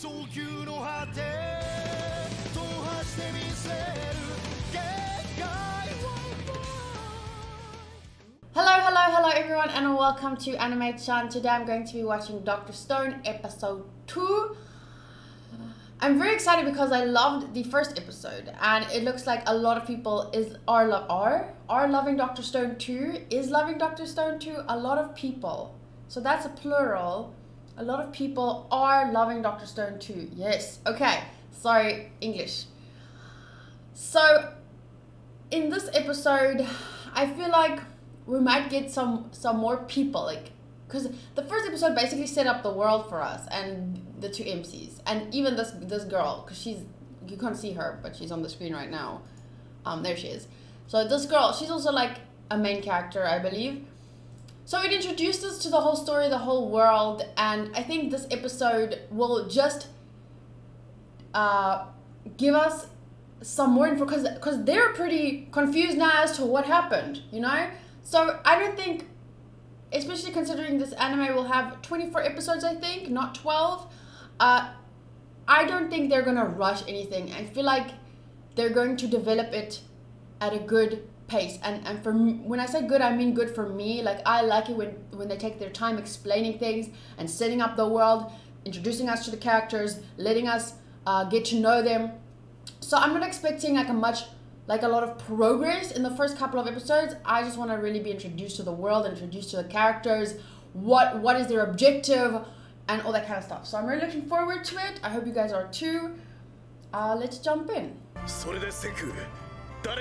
Hello everyone and welcome to Animaechan. Today I'm going to be watching Dr. Stone episode 2. I'm very excited because I loved the first episode and it looks like a lot of people are loving Dr. Stone 2, is loving Dr. Stone 2, a lot of people. So that's a plural. A lot of people are loving Dr. Stone 2. Yes. Okay. Sorry, English. So in this episode, I feel like we might get some more people, like, because the first episode basically set up the world for us and the two MCs and even this girl, because you can't see her but she's on the screen right now. There she is. So this girl, she's also like a main character, I believe. So it introduced us to the whole story, the whole world, and I think this episode will just give us some more info, because they're pretty confused now as to what happened, you know. So I don't think, especially considering this anime will have 24 episodes, I think, not 12. I don't think they're gonna rush anything. I feel like they're going to develop it at a good pace. And for me, when I say good, I mean good for me. Like, I like it when they take their time explaining things and setting up the world, introducing us to the characters, letting us get to know them. So I'm not expecting like a lot of progress in the first couple of episodes. I just want to really be introduced to the world, introduced to the characters, what is their objective, and all that kind of stuff. So I'm really looking forward to it. I hope you guys are too. Let's jump in. But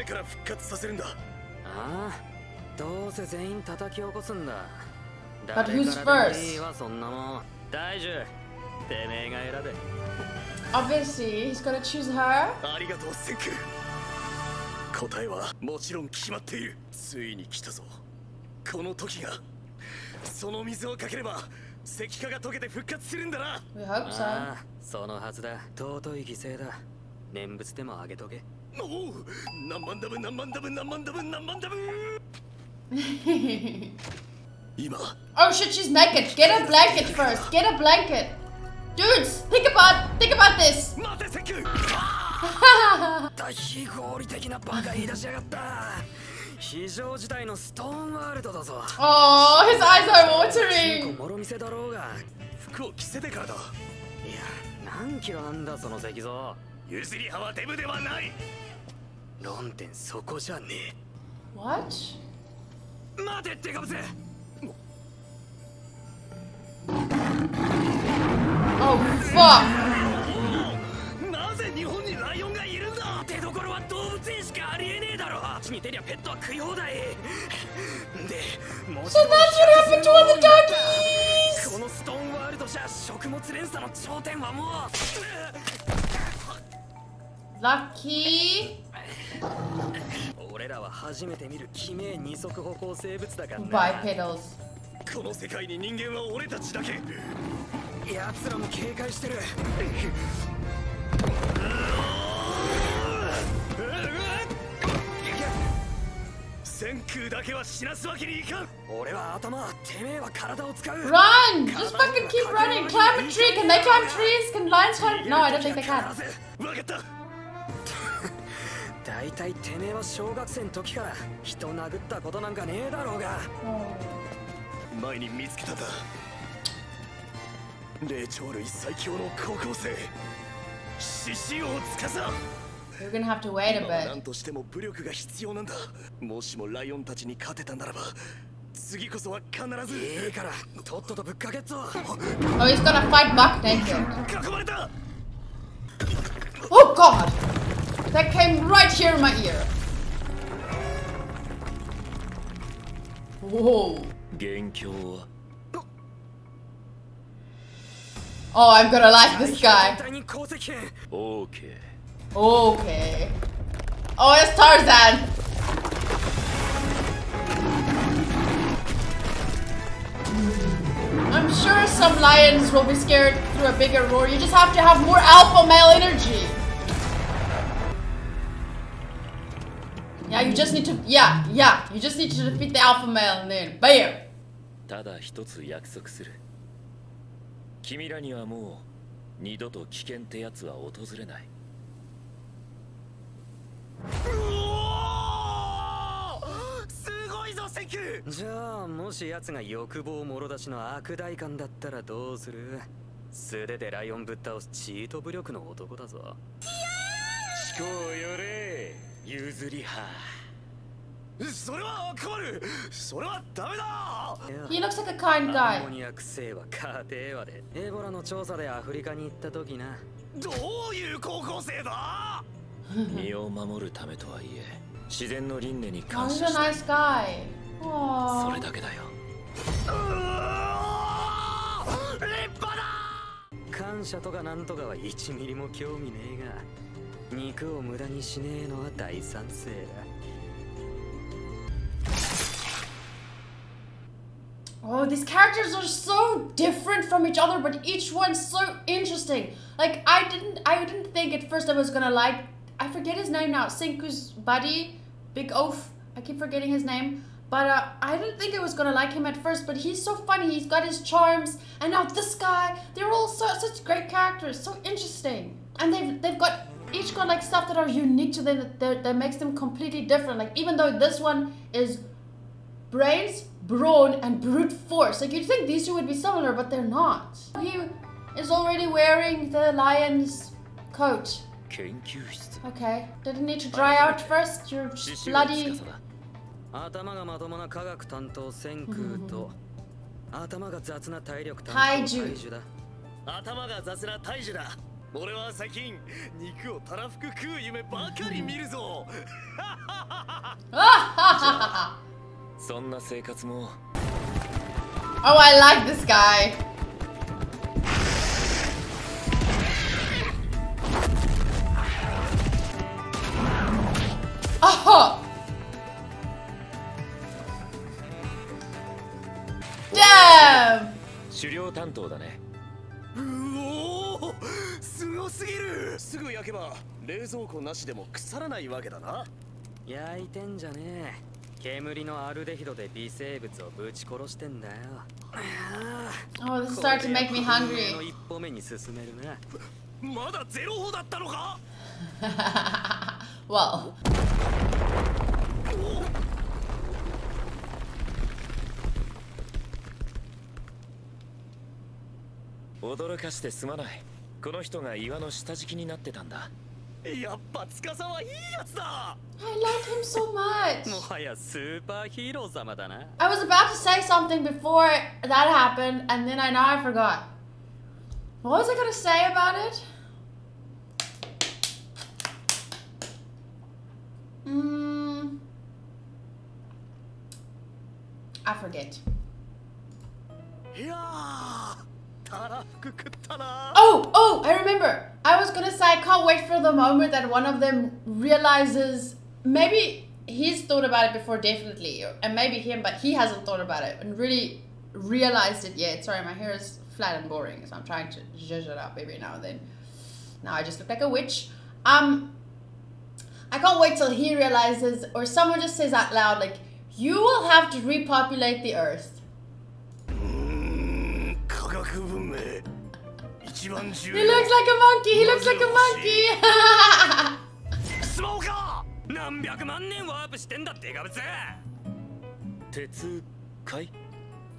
who's first? Obviously, he's gonna choose her. 答えはもちろん決まっている。ついに来たぞ。この時が。その水をかければ石化が溶けて復活するんだな。We hope so. ああ、そのはずだ。尊い犠牲だ。念仏でもあげとけ。おお、何万ダブ何万ダブ何万ダブ何万ダブ。今。Oh shit, she's naked. Get a blanket first. Get a blanket. Dudes, think about this. 待てセク。大合理的なバカ言い出しやがった。非常事態のストーンワールドだぞ。Oh, his eyes are watering. もろ見せだろうが。服を着せてからだ。いや、何キロあんだその石像。譲り派はデブではない。論点そこじゃねえ。What? 待てってかぶせ。Oh fuck. なぜ日本にライオンがいるんだ。ってところは動物園しかありえねえだろ。あっちに出りゃペットは食い放題。で、もし So that's what happened to all the doggies. このストーンワールドじゃ食物連鎖の頂点はもう。Lucky. 俺らは初めて見る奇名二足歩行生物だからな。Bipedals. この世界に人間は俺たちだけ。奴らも警戒してる。先空だけは死なすわけにいかん。俺は頭、てめえは体を使う。 Run! Just fucking keep running. Climb a tree. Can they climb trees? Can lions climb? No, I don't think they can. わかった。大体てめえは小学生の時から人殴ったことなんかねえだろうが。前に見つけたんだ。霊長類最強の高校生。獅子王司。We're gonna have to wait a bit. 何としても武力が必要なんだ。もしもライオンたちに勝てたならば、次こそは必ず。いいからとっととぶっかけっぞ。Oh, he's gonna fight back naked. 囲まれた。Oh god! That came right here in my ear. Whoa. 元凶は。Oh, I'm gonna like this guy. Okay. Okay. Oh, it's Tarzan. I'm sure some lions will be scared through a bigger roar. You just have to have more alpha male energy. Yeah, you just need to, you just need to defeat the alpha male and then, bam! ただ一つ約束する。君らにはも二度と危険ってやつは訪れない。すごいぞセキュ。じゃあもし奴が欲望もろ出しの悪代官だったらどうする？素手でライオンぶっ倒すチート武力の男だぞ。思考よれ譲り派。それは困る。それはダメだ。 He looks like a kind ア guy. ンモニアク星は家庭話でエボラの調査でアフリカに行った時な。どういう高校生だ。身を守るためとはいえ自然の輪廻に Oh, 感 he's 謝 a した。 nice guy. そ Aww. れだけだよ。立派だ。感謝とかなんとかは1ミリも興味ねえが、肉を無駄にしねえのは大賛成だ。Oh, these characters are so different from each other, but each one's so interesting. Like I didn't think at first I was gonna like, I forget his name now, Sinku's buddy, Big Oaf. I keep forgetting his name. But I didn't think I was gonna like him at first, but he's so funny, he's got his charms, and now this guy, they're all such great characters, so interesting. And they've got each got like stuff that are unique to them that makes them completely different. Like even though this one is brains, brawn, and brute force. Like you'd think these two would be similar, but they're not. He is already wearing the lion's coat. 研究室。 Okay, didn't need to dry out first, your bloody... 頭がまともな科学担当千空と頭が雑な体力担当体体重重だ。頭が雑な大樹だ。俺は最近肉をたらふく食う夢ばかり見るぞ。そんな生活も。 Oh, I like this guy. Oh! Damn! 狩猟担当だね。うおー、すごすぎる。すぐ焼けば冷蔵庫なしでも腐らないわけだな。焼いてんじゃねえ。煙のアルデヒドで微生物をぶち殺してんだよ。Oh, this is starting to make me hungry. の一歩目に進めるな。まだゼロ歩だったのか。Well. 驚かしてすまない。この人が岩の下敷きになってたんだ。やっぱ司はいいやつだ。I love him so much. もはやスーパーヒーロー様だな。I was about to say something before that happened, and then now I forgot. What was I gonna say about it? I forget. いやー。 Oh, I remember. I was gonna say I can't wait for the moment that one of them realizes, maybe he's thought about it before, definitely, and maybe him, but he hasn't thought about it and really realized it yet. Sorry, my hair is flat and boring, so I'm trying to zhuzh it up every now and then. Now I just look like a witch. I can't wait till he realizes, or someone just says out loud, like, you will have to repopulate the earth. He looks like a monkey. He looks like a monkey. スマホか。何百万年ワープしてんだってかぶつ。鉄塊？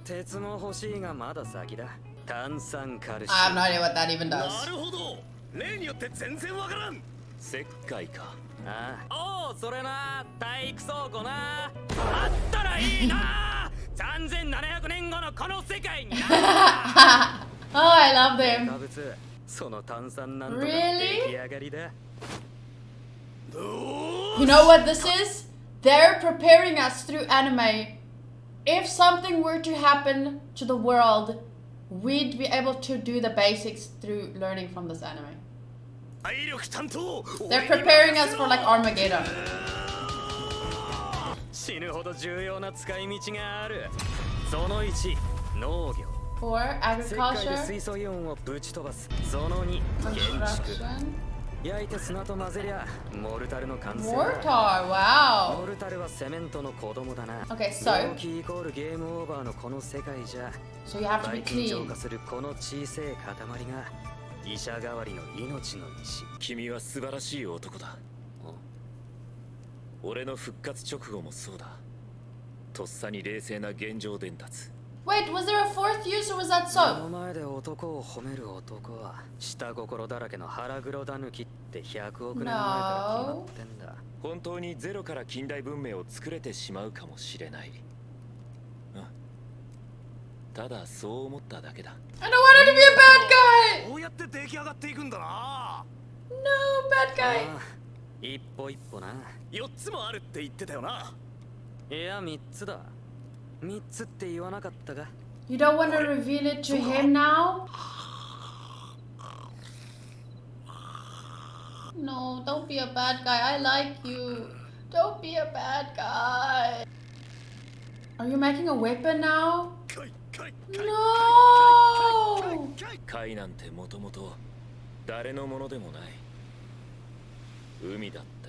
鉄も欲しいがまだ先だ。炭酸カルシ I ウ have no idea what that even な does. るほど。例によって全然わからん。石灰か。ああ。おお、それな。体育倉庫な。あったらいいな。3700年後のこの世界にな。Oh, I love them. Really? You know what this is? They're preparing us through anime. If something were to happen to the world, we'd be able to do the basics through learning from this anime. They're preparing us for like Armageddon. 死ぬほど重要な使い道がある。その1、農業。 For agriculture, 水素イオンをぶち飛ばす。その2、建築。 construction, 焼いて砂と混ぜりゃモルタルの完成。 mortar. Wow. モルタルはセメントの子供だな。 Okay, so 動機イコールゲームオーバーのこの世界じゃ。 you have to be バイキン浄 clean. 化するこの小さい塊が医者代わりの命の石。君は素晴らしい男だ。俺の復活直後もそうだ。とっさに冷静な現状伝達。Wait, was there a fourth use or was that so? 目の前で男を褒める男は下心だらけの腹黒だぬきって100億年前から決まってんだ。本当にゼロから近代文明を作れてしまうかもしれない。ただそう思っただけだ。I don't want her to be a bad guy! こうやって出来上がっていくんだな。 No, bad guy. 一歩一歩な。4つもあるって言ってたよな。いや3つだ。3つって言わなかったか。 You don't want to reveal it to him now? No, don't be a bad guy. I like you. Don't be a bad guy. Are you making a weapon now? No! 貝なんてもともと誰のものでもない。海だって。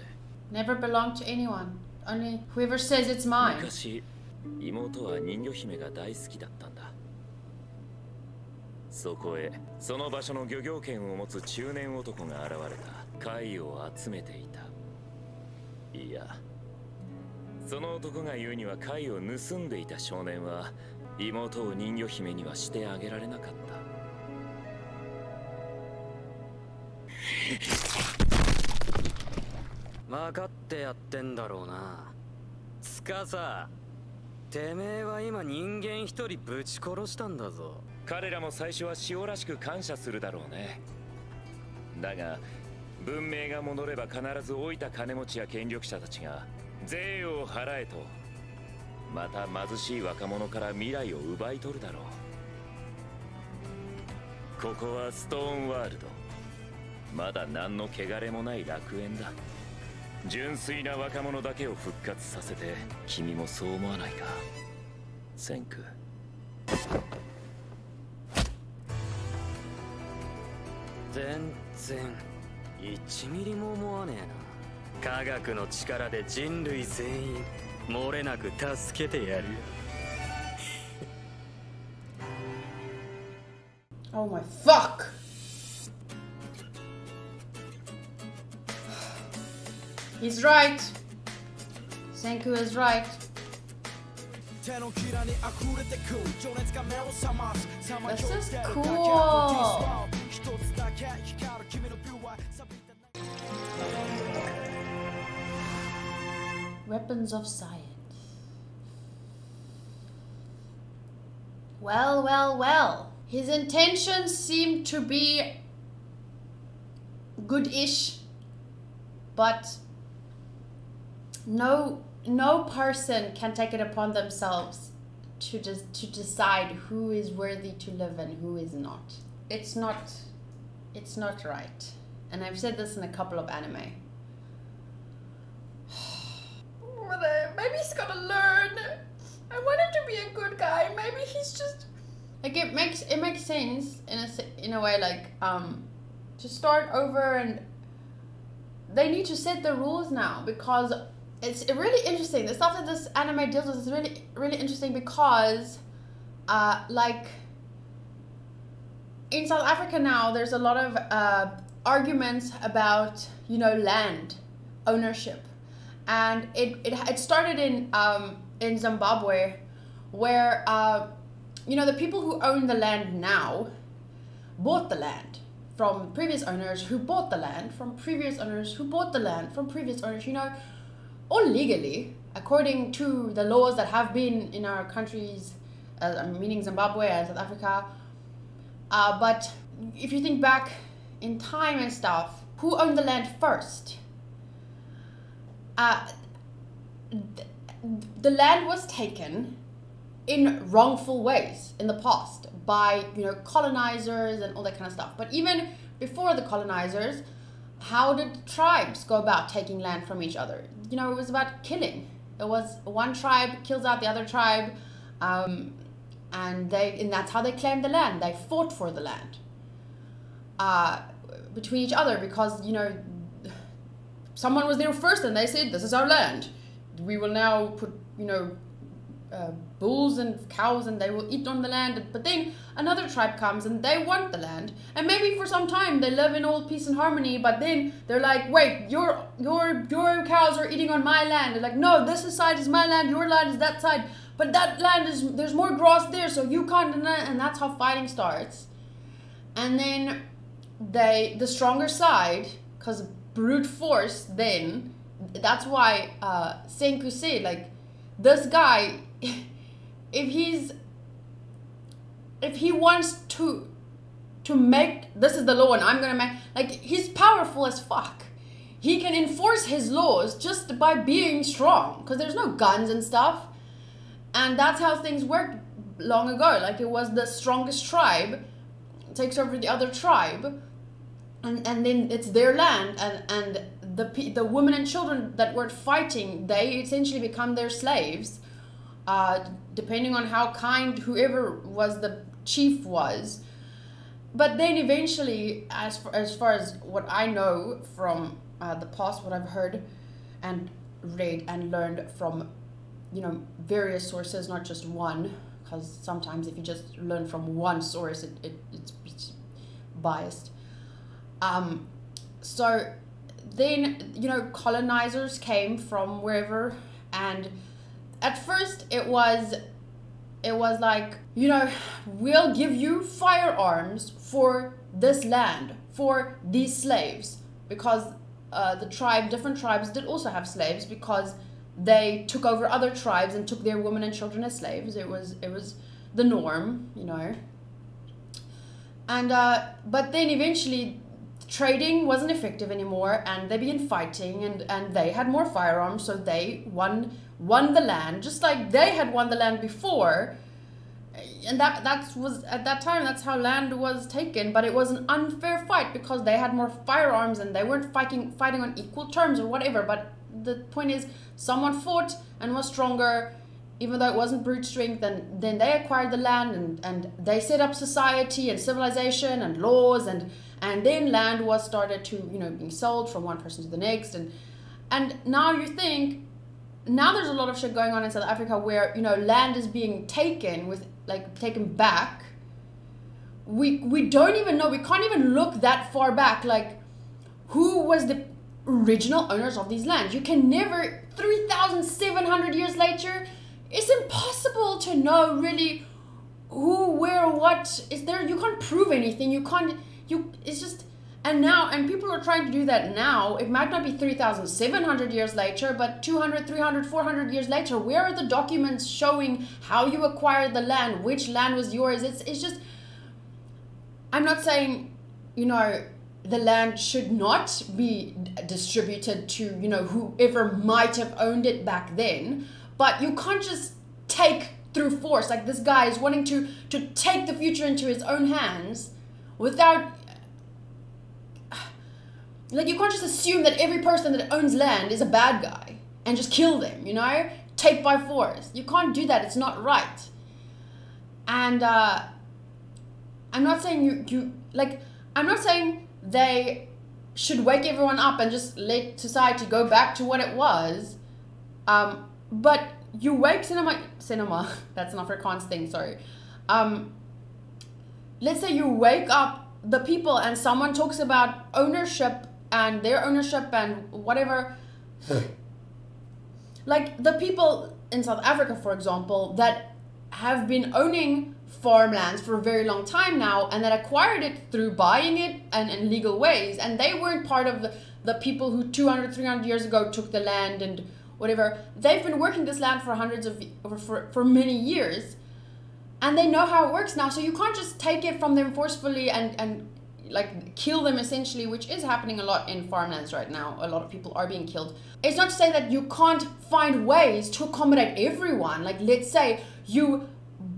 Never belonged to anyone. Only whoever says it's mine. 昔、妹は人魚姫が大好きだったんだ。そこへ、その場所の漁業権を持つ中年男が現れた。貝を集めていた。いや、その男が言うには貝を盗んでいた少年は妹を人魚姫にはしてあげられなかった。分かってやってんだろうな。つかさ、てめえは今人間一人ぶち殺したんだぞ。彼らも最初は塩らしく感謝するだろうね。だが文明が戻れば必ず老いた金持ちや権力者たちが税を払えとまた貧しい若者から未来を奪い取るだろう。ここはストーンワールド。まだ何の汚れもない楽園だ。純粋な若者だけを復活させて君もそう思わないか、先駆。全然1ミリも思わねえな。科学の力で人類全員漏れなく助けてやる。Oh my fuck! He's right. Senku is right. This is cool. Weapons of science. Well, well, well. His intentions seem to be good-ish, but no person can take it upon themselves to decide who is worthy to live and who is not. It's not right. And I've said this in a couple of anime. Maybe he's gonna learn. I want him to be a good guy. Maybe he's just like it makes sense in a way, like to start over, and they need to set the rules now because it's really interesting. The stuff that this anime deals with is really interesting because like in South Africa now there's a lot of arguments about, you know, land ownership. And it started in Zimbabwe, where you know, the people who own the land now bought the land from previous owners who bought the land from previous owners who bought the land from previous owners, you know, all legally according to the laws that have been in our countries, meaning Zimbabwe and South Africa. But if you think back in time and stuff, who owned the land first? The land was taken in wrongful ways in the past by, you know, colonizers and all that kind of stuff. But even before the colonizers, how did tribes go about taking land from each other? You know, it was about killing. It was one tribe kills out the other tribe, and that's how they claimed the land. They fought for the land between each other because, you know, someone was there first and they said, this is our land. We will now put, you know, bulls and cows, and they will eat on the land. But then another tribe comes and they want the land, and maybe for some time they live in all peace and harmony. But then they're like, wait, your cows are eating on my land. They're like, no, this side is my land, your land is that side. But that land is, there's more grass there, so you can't. And that's how fighting starts. And then the stronger side, because brute force. Then that's why Senku said, like, this guy, if he wants to make, this is the law and I'm gonna make, like, he's powerful as fuck. He can enforce his laws just by being strong, because there's no guns and stuff. And that's how things worked long ago. Like, it was the strongest tribe takes over the other tribe, and then it's their land, and the women and children that were fighting, they essentially become their slaves, depending on how kind whoever was the chief was. But then eventually, as far as what I know from the past, what I've heard and read and learned from, you know, various sources, not just one, because sometimes if you just learn from one source, it's biased. So then, you know, colonizers came from wherever, and at first it was like, you know, we'll give you firearms for this land, for these slaves, because different tribes did also have slaves, because they took over other tribes and took their women and children as slaves. It was the norm, you know. And but then eventually trading wasn't effective anymore, and they began fighting, and they had more firearms, so they won the land, just like they had won the land before. And that was, at that time, that's how land was taken. But it was an unfair fight because they had more firearms and they weren't fighting on equal terms or whatever. But the point is, someone fought and was stronger, even though it wasn't brute strength, and then they acquired the land, and they set up society and civilization and laws, and then land was started to, you know, being sold from one person to the next, and now you think, now there's a lot of shit going on in South Africa where, you know, land is being taken back. We don't even know, we can't even look that far back, like, who was the original owners of these lands. You can never, 3,700 years later, it's impossible to know really who, where, what is there. You can't prove anything. It's just, and people are trying to do that now. It might not be 3,700 years later, but 200, 300, 400 years later, where are the documents showing how you acquired the land, which land was yours? It's just, I'm not saying, you know, the land should not be distributed to, you know, whoever might have owned it back then, but you can't just take through force. Like, this guy is wanting to take the future into his own hands without, like, you can't just assume that every person that owns land is a bad guy and just kill them, you know, take by force. You can't do that. It's not right. And I'm not saying I'm not saying they should wake everyone up and just let society go back to what it was. But you wake cinema, that's an Afrikaans thing, sorry. Let's say you wake up the people and someone talks about ownership and their ownership and whatever. Like, the people in South Africa, for example, that have been owning farmlands for a very long time now, and that acquired it through buying it and in legal ways, and they weren't part of the people who 200, 300 years ago took the land and whatever. They've been working this land for many years, and they know how it works now. So you can't just take it from them forcefully and like kill them, essentially, which is happening a lot in farmlands right now. A lot of people are being killed. It's not to say that you can't find ways to accommodate everyone. Like, let's say you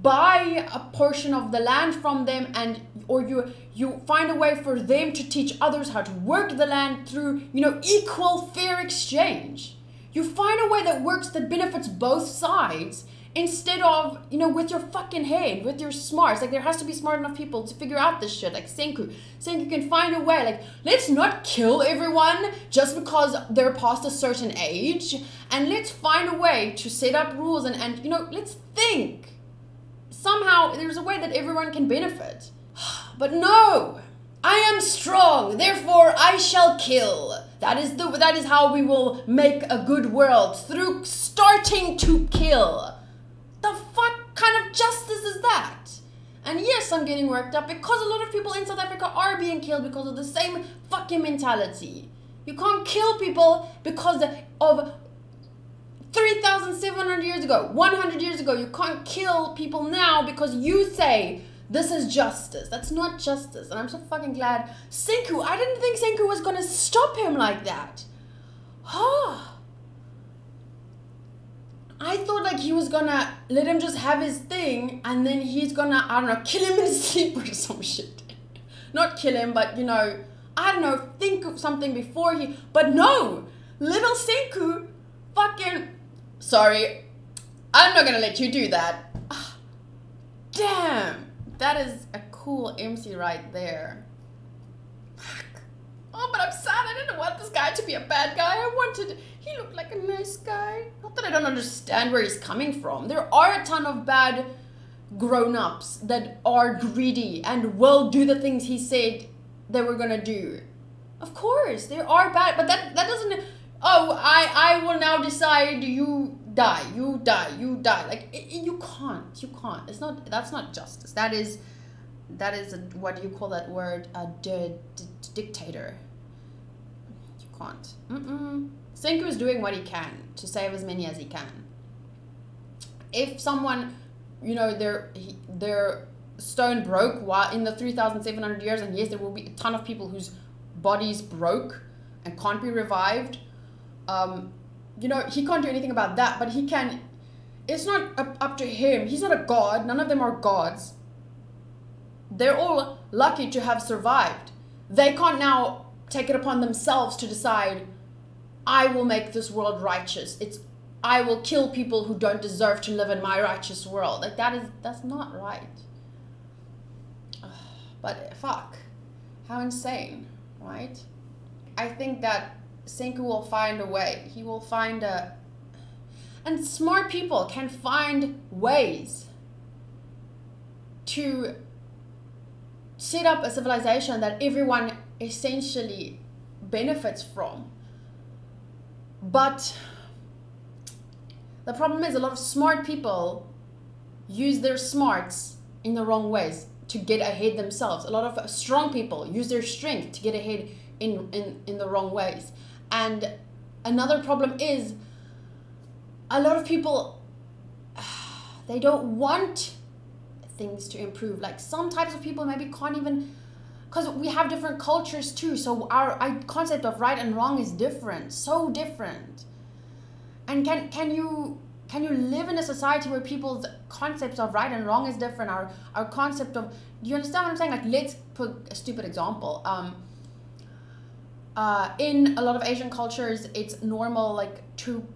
buy a portion of the land from them, or you find a way for them to teach others how to work the land through, you know, equal, fair exchange. You find a way that works, that benefits both sides, instead of, you know, with your fucking head, with your smarts. Like, there has to be smart enough people to figure out this shit. Like Senku can find a way. Like, let's not kill everyone just because they're past a certain age, and let's find a way to set up rules and you know, let's think. Somehow there's a way that everyone can benefit. But no, I am strong, therefore I shall kill. That is how we will make a good world, through starting to kill. The fuck kind of justice is that? And yes, I'm getting worked up because a lot of people in South Africa are being killed because of the same fucking mentality. You can't kill people because of 3,700 years ago, 100 years ago. You can't kill people now because you say this is justice. That's not justice. And I'm so fucking glad. Senku, I didn't think Senku was gonna stop him like that. I thought like he was gonna let him just have his thing and then he's gonna, I don't know, kill him in his sleep or some shit. Not kill him, but you know, I don't know, think of something before he, but no! Little Senku fucking, sorry, I'm not gonna let you do that. Damn! That is a cool MC right there. Fuck. Oh, but I'm sad. I didn't want this guy to be a bad guy. He looked like a nice guy. Not that I don't understand where he's coming from. There are a ton of bad grown-ups that are greedy and will do the things he said they were gonna do. Of course, there are bad, but that doesn't, oh, I will now decide you die. Like, you can't. It's not, that's not justice. That is what do you call that word? A dictator. You can't. Senku is doing what he can to save as many as he can. If someone, you know, their stone broke while in the 3,700 years, and yes, there will be a ton of people whose bodies broke and can't be revived. You know, he can't do anything about that, but he can. It's not up to him. He's not a god. None of them are gods. They're all lucky to have survived. They can't now take it upon themselves to decide, I will make this world righteous. I will kill people who don't deserve to live in my righteous world. Like, that's not right. But fuck, how insane, right? I think that Senku will find a way. He will find and smart people can find ways to set up a civilization that everyone essentially benefits from. But the problem is a lot of smart people use their smarts in the wrong ways to get ahead themselves. A lot of strong people use their strength to get ahead in the wrong ways. And another problem is a lot of people, they don't want things to improve. Like, some types of people maybe can't even, because we have different cultures too, so our concept of right and wrong is different, so different. And can you live in a society where people's concepts of right and wrong is different? Our concept of, do you understand what I'm saying? Like, let's put a stupid example. In a lot of Asian cultures, it's normal, like, to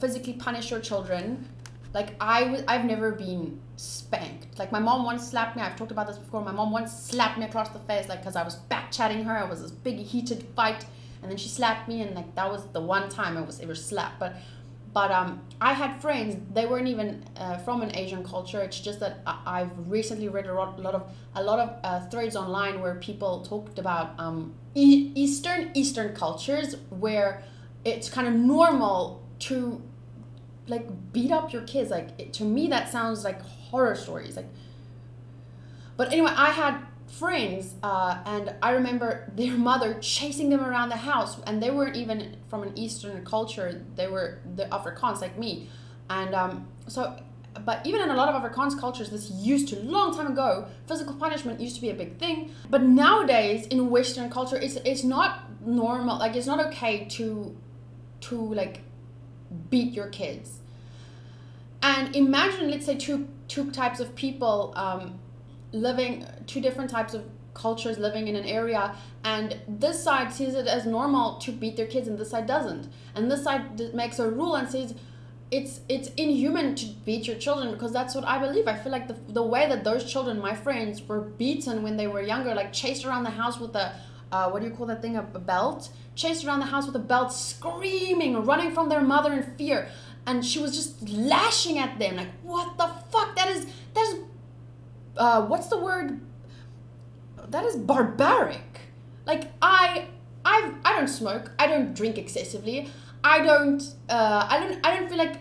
physically punish your children. Like, I've never been spanked. Like, my mom once slapped me. I've talked about this before. My mom once slapped me across the face, like, because I was back-chatting her. It was this big heated fight, and then she slapped me, and like, that was the one time I was ever slapped. But I had friends, they weren't even from an Asian culture. It's just that I've recently read a lot of threads online where people talked about Eastern cultures where it's kind of normal to, like, beat up your kids. Like, to me that sounds like horror stories. Like, but anyway, I had friends and I remember their mother chasing them around the house, and they weren't even from an Eastern culture. They were the Afrikaans like me, and but even in a lot of Afrikaans cultures, this used to, long time ago, physical punishment used to be a big thing. But nowadays in Western culture, it's not normal. Like, it's not okay to like beat your kids. And imagine, let's say, two types of people living, two different types of cultures living in an area, and this side sees it as normal to beat their kids and this side doesn't, and this side makes a rule and says it's inhuman to beat your children, because that's what I believe. I feel like the way that those children, my friends, were beaten when they were younger, like chased around the house with a what do you call that thing, a belt, chased around the house with a belt, screaming, running from their mother in fear, and she was just lashing at them like, what the fuck, that is what's the word, that is barbaric. Like I don't smoke, I don't drink excessively, I don't feel like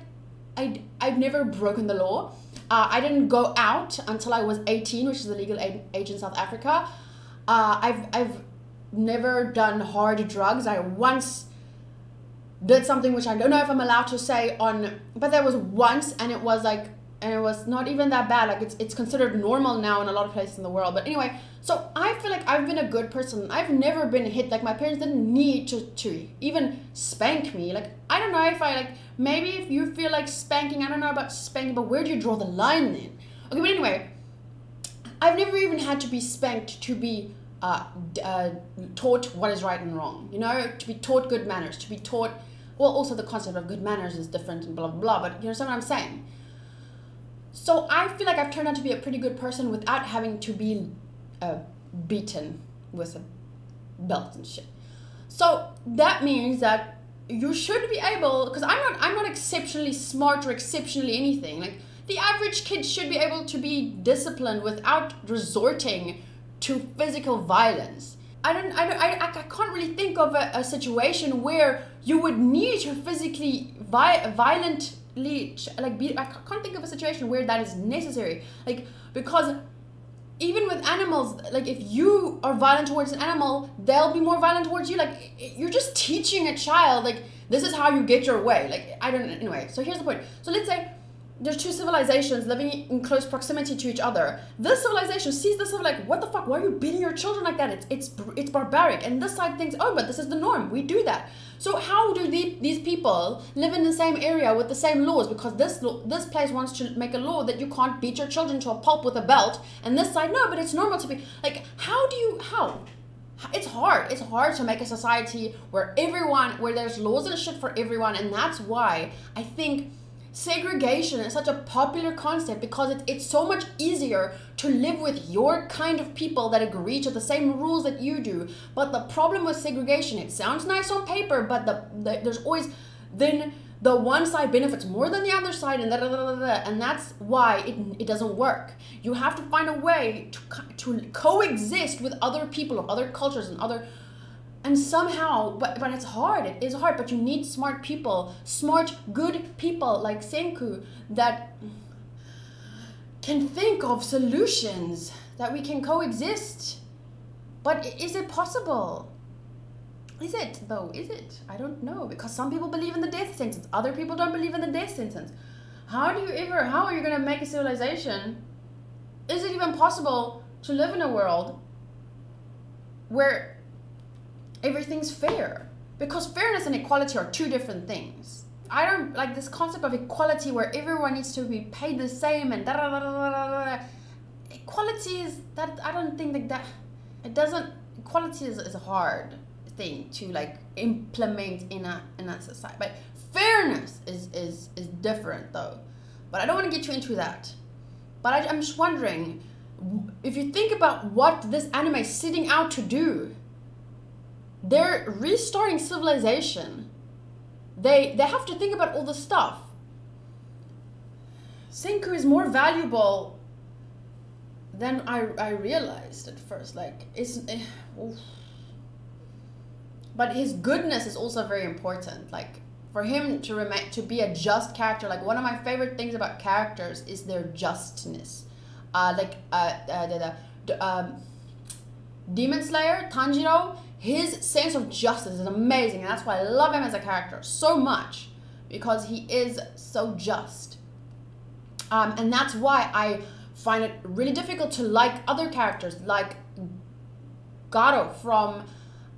I've never broken the law. I didn't go out until I was 18, which is the legal age in South Africa. I've never done hard drugs. I once did something which I don't know if I'm allowed to say on, but there was once, and it was like, and it was not even that bad. Like it's considered normal now in a lot of places in the world. But anyway, so I feel like I've been a good person. I've never been hit. Like my parents didn't need to even spank me. Like I don't know if I like, maybe if you feel like spanking, I don't know about spanking, but where do you draw the line then? Okay, but anyway, I've never even had to be spanked to be taught what is right and wrong, you know, to be taught good manners, to be taught, well, also the concept of good manners is different and blah blah blah, but you understand what I'm saying? So I feel like I've turned out to be a pretty good person without having to be beaten with a belt and shit. So that means that you should be able, because I'm not exceptionally smart or exceptionally anything. Like the average kid should be able to be disciplined without resorting to physical violence. I can't really think of a situation where you would need to physically violently like be. I can't think of a situation where that is necessary. Like, because even with animals, like if you are violent towards an animal, they'll be more violent towards you. Like you're just teaching a child like this is how you get your way. Like I don't, anyway. So here's the point. So let's say there's two civilizations living in close proximity to each other. This civilization sees this of like, what the fuck? Why are you beating your children like that? It's barbaric. And this side thinks, oh, but this is the norm. We do that. So how do these people live in the same area with the same laws? Because this place wants to make a law that you can't beat your children to a pulp with a belt, and this side no, but it's normal to be like. How? It's hard. It's hard to make a society where there's laws and shit for everyone, and that's why I think segregation is such a popular concept, because it's so much easier to live with your kind of people that agree to the same rules that you do. But the problem with segregation, it sounds nice on paper, but there's always then the one side benefits more than the other side, and and that's why it doesn't work. You have to find a way to coexist with other people of other cultures and somehow, but it's hard. It is hard, but you need smart people, smart, good people like Senku that can think of solutions that we can coexist. But is it possible? Is it though? Is it? I don't know, because some people believe in the death sentence. Other people don't believe in the death sentence. How are you gonna make a civilization? Is it even possible to live in a world where everything's fair? Because fairness and equality are two different things. I don't like this concept of equality where everyone needs to be paid the same and equality is that, I don't think like that. It doesn't, equality is a hard thing to like implement in a society. But fairness is different though. But I don't want to get you into that. But I'm just wondering, if you think about what this anime is setting out to do, they're restarting civilization. They have to think about all the stuff. Senku is more valuable than I realized at first. Like but his goodness is also very important. Like for him to be a just character. Like one of my favorite things about characters is their justness. Demon Slayer Tanjiro. His sense of justice is amazing, and that's why I love him as a character so much, because he is so just. And that's why I find it really difficult to like other characters, like Gato from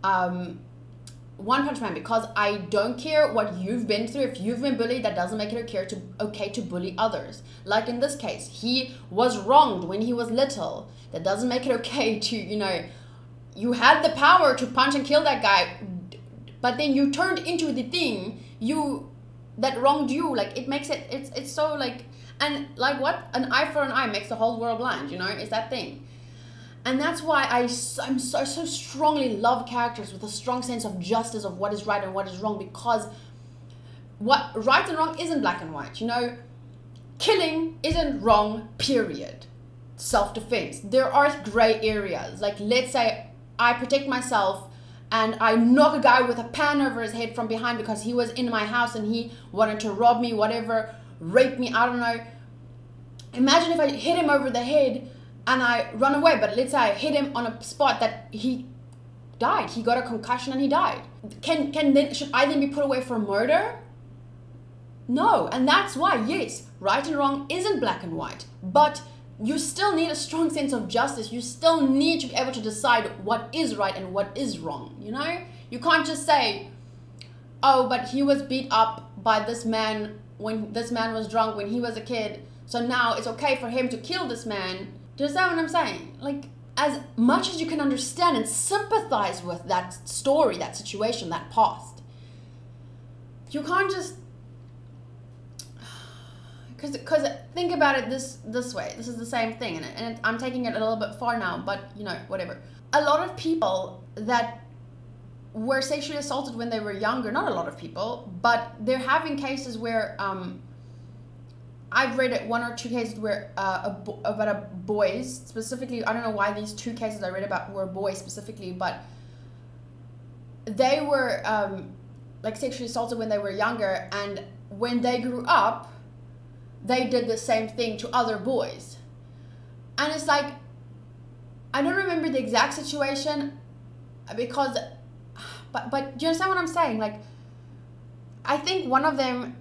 One Punch Man, because I don't care what you've been through. If you've been bullied, that doesn't make it okay to bully others. Like in this case, he was wronged when he was little. That doesn't make it okay to, you know, you had the power to punch and kill that guy, but then you turned into the thing. You that wronged you. Like, it makes it, it's so like, and like what? An eye for an eye makes the whole world blind, you know? It's that thing. And that's why I so strongly love characters with a strong sense of justice of what is right and what is wrong, because what right and wrong isn't black and white, you know? Killing isn't wrong, period. Self-defense. There are gray areas. Like, let's say I protect myself and I knock a guy with a pan over his head from behind because he was in my house and he wanted to rob me, whatever, rape me, I don't know. Imagine if I hit him over the head and I run away, but let's say I hit him on a spot that he died. He got a concussion and he died. Should I then be put away for murder? No. And that's why, yes, right and wrong isn't black and white, but you still need a strong sense of justice. You still need to be able to decide what is right and what is wrong, you know? You can't just say, oh, but he was beat up by this man when this man was drunk when he was a kid, so now it's okay for him to kill this man. Do you understand what I'm saying? Like, as much as you can understand and sympathize with that story, that situation, that past, you can't just... Because think about it this way. This is the same thing, and I'm taking it a little bit far now, but you know, whatever. A lot of people that were sexually assaulted when they were younger, not a lot of people, but they're having cases where I've read it, 1 or 2 cases where about boys specifically. I don't know why these 2 cases I read about were boys specifically, but they were like sexually assaulted when they were younger, and when they grew up, they did the same thing to other boys. And it's like, I don't remember the exact situation because, but do you understand what I'm saying? Like, I think one of them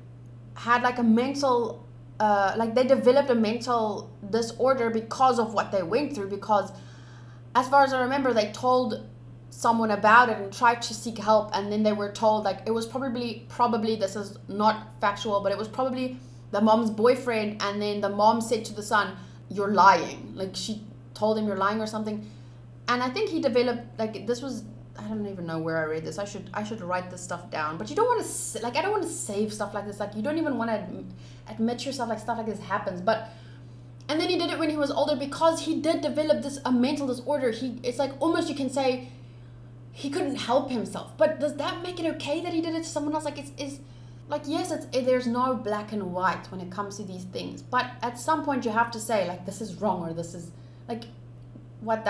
had like a mental, like they developed a mental disorder because of what they went through, because as far as I remember, they told someone about it and tried to seek help, and then they were told, like, it was probably, this is not factual, but it was probably the mom's boyfriend, and then the mom said to the son, you're lying. Like, she told him you're lying or something. And I think he developed, like, this was, I don't even know where I read this. I should write this stuff down. But you don't want to, like, I don't want to save stuff like this. Like, you don't even want to admit yourself, like, stuff like this happens. But, and then he did it when he was older because he did develop a mental disorder. It's like, almost you can say he couldn't help himself. But does that make it okay that he did it to someone else? Like, it's like, yes, there's no black and white when it comes to these things, but at some point you have to say, like, this is wrong, or this is, like, what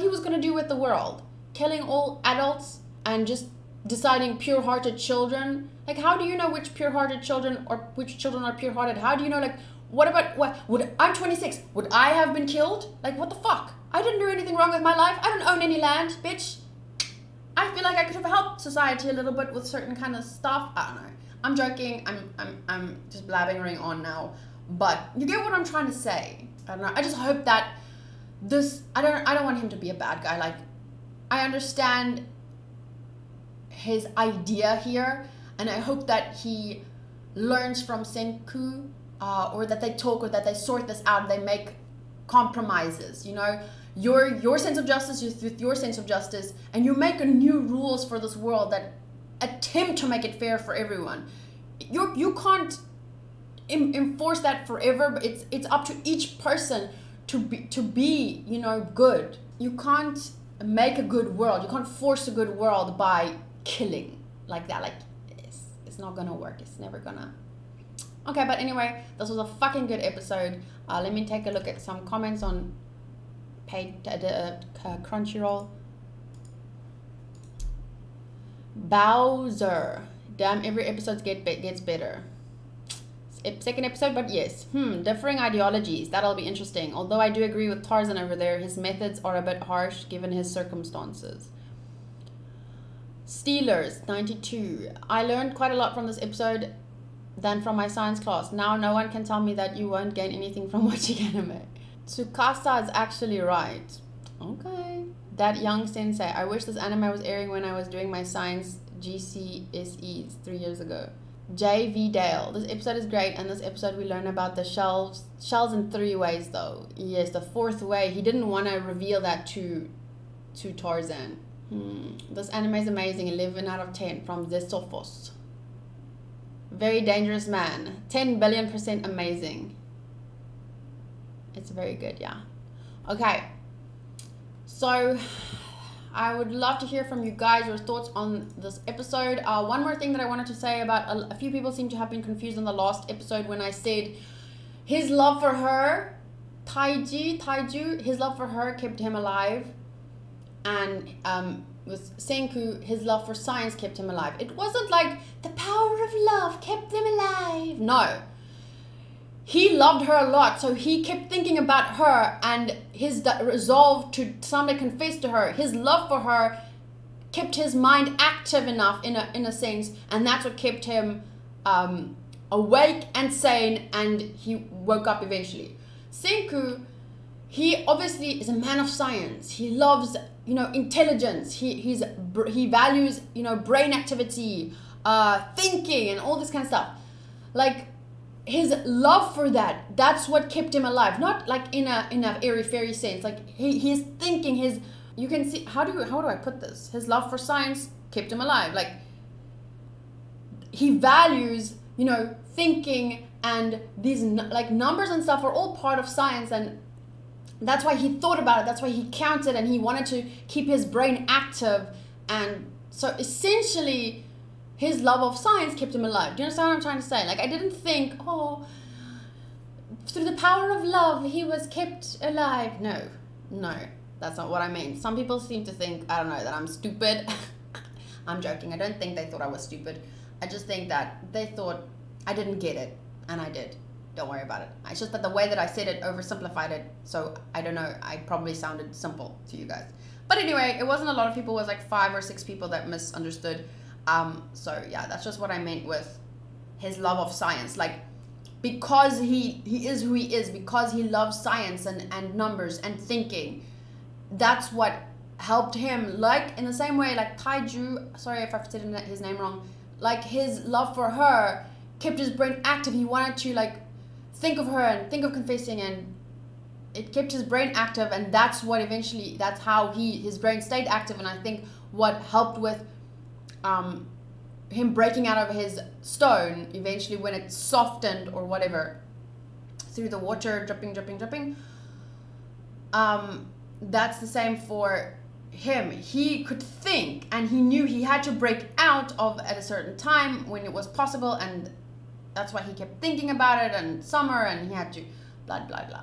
he was going to do with the world, killing all adults and just deciding pure-hearted children. Like, how do you know which pure-hearted children or which children are pure-hearted? How do you know, like, I'm 26, would I have been killed? Like, what the fuck? I didn't do anything wrong with my life. I don't own any land, bitch. I feel like I could have helped society a little bit with certain kind of stuff. I don't know. I'm joking. I'm just blabbering on now. But you get what I'm trying to say. I don't know. I just hope that this, I don't want him to be a bad guy. Like, I understand his idea here, and I hope that he learns from Senku, or that they talk, or that they sort this out, they make compromises, you know? Your sense of justice is with your sense of justice, and you make new rules for this world that attempt to make it fair for everyone. You can't enforce that forever, but it's up to each person to be, you know, good. You can't make a good world. You can't force a good world by killing like that. Like, it's not gonna work. It's never gonna. Okay, but anyway, this was a fucking good episode. Let me take a look at some comments on Crunchyroll. Bowser, damn, every episode gets better. Second episode, but yes, differing ideologies, that'll be interesting. Although I do agree with Tarzan over there, his methods are a bit harsh given his circumstances. Steelers 92, I learned quite a lot from this episode than from my science class. Now no one can tell me that you won't gain anything from watching anime. Tsukasa is actually right. Okay. That young sensei. I wish this anime was airing when I was doing my science GCSEs 3 years ago. J.V. Dale. This episode is great, and this episode we learn about the shells in 3 ways though. Yes, the 4th way. He didn't want to reveal that to Tarzan. This anime is amazing. 11 out of 10 from Zesophos. Very dangerous man. 10 billion% amazing. It's very good, yeah. Okay. So, I would love to hear from you guys, your thoughts on this episode. One more thing that I wanted to say about, a few people seem to have been confused on the last episode when I said his love for her, Taiju, his love for her kept him alive. And with Senku, his love for science kept him alive. It wasn't like the power of love kept them alive. No. He loved her a lot, so he kept thinking about her, and his resolve to someday confess to her, his love for her kept his mind active enough in a sense, and that's what kept him awake and sane, and he woke up eventually. Senku, he obviously is a man of science. He loves, you know, intelligence. He values, you know, brain activity, thinking, and all this kind of stuff. Like, his love for that's what kept him alive. Not like in a airy-fairy sense. Like, he's thinking, you can see, how do I put this? His love for science kept him alive. Like, he values, you know, thinking, and these like numbers and stuff are all part of science, and that's why he thought about it. That's why he counted, and he wanted to keep his brain active. And so essentially, his love of science kept him alive. Do you understand what I'm trying to say? Like, I didn't think, oh, through the power of love, he was kept alive. No, that's not what I mean. Some people seem to think, I don't know, that I'm stupid. I'm joking. I don't think they thought I was stupid. I just think that they thought I didn't get it, and I did. Don't worry about it. It's just that the way that I said it oversimplified it. So I don't know. I probably sounded simple to you guys. But anyway, it wasn't a lot of people. It was like 5 or 6 people that misunderstood. So yeah, that's just what I meant with his love of science. Like, because he is who he is, because he loves science and numbers and thinking, that's what helped him. Like, in the same way, like Taiju, sorry if I've said his name wrong, like, his love for her kept his brain active. He wanted to, like, think of her and think of confessing, and it kept his brain active, and that's what eventually, that's how his brain stayed active. And I think what helped with him breaking out of his stone eventually, when it softened or whatever through the water dripping, that's the same for him. He could think, and he knew he had to break out of at a certain time when it was possible, and that's why he kept thinking about it, and summer, and he had to blah blah blah.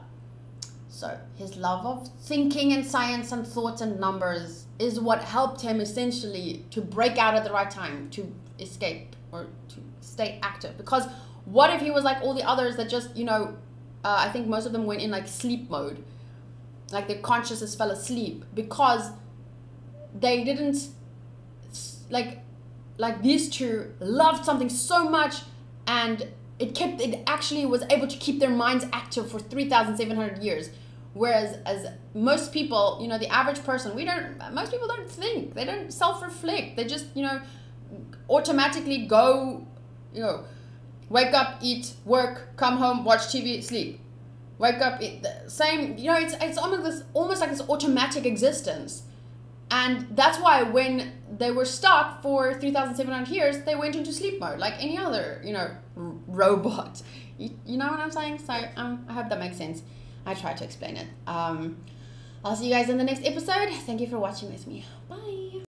So his love of thinking and science and thoughts and numbers is what helped him essentially to break out at the right time, to escape or to stay active. Because what if he was like all the others that just, you know, I think most of them went in like sleep mode, like their consciousness fell asleep because they didn't, like these two loved something so much, and it actually was able to keep their minds active for 3,700 years. Whereas as most people, you know, the average person, most people don't think, they don't self-reflect. They just, you know, automatically go, you know, wake up, eat, work, come home, watch TV, sleep. Wake up, eat, the same, you know, it's almost like this automatic existence. And that's why when they were stuck for 3,700 years, they went into sleep mode like any other, you know, robot. You know what I'm saying? So I hope that makes sense. I tried to explain it. I'll see you guys in the next episode. Thank you for watching with me. Bye.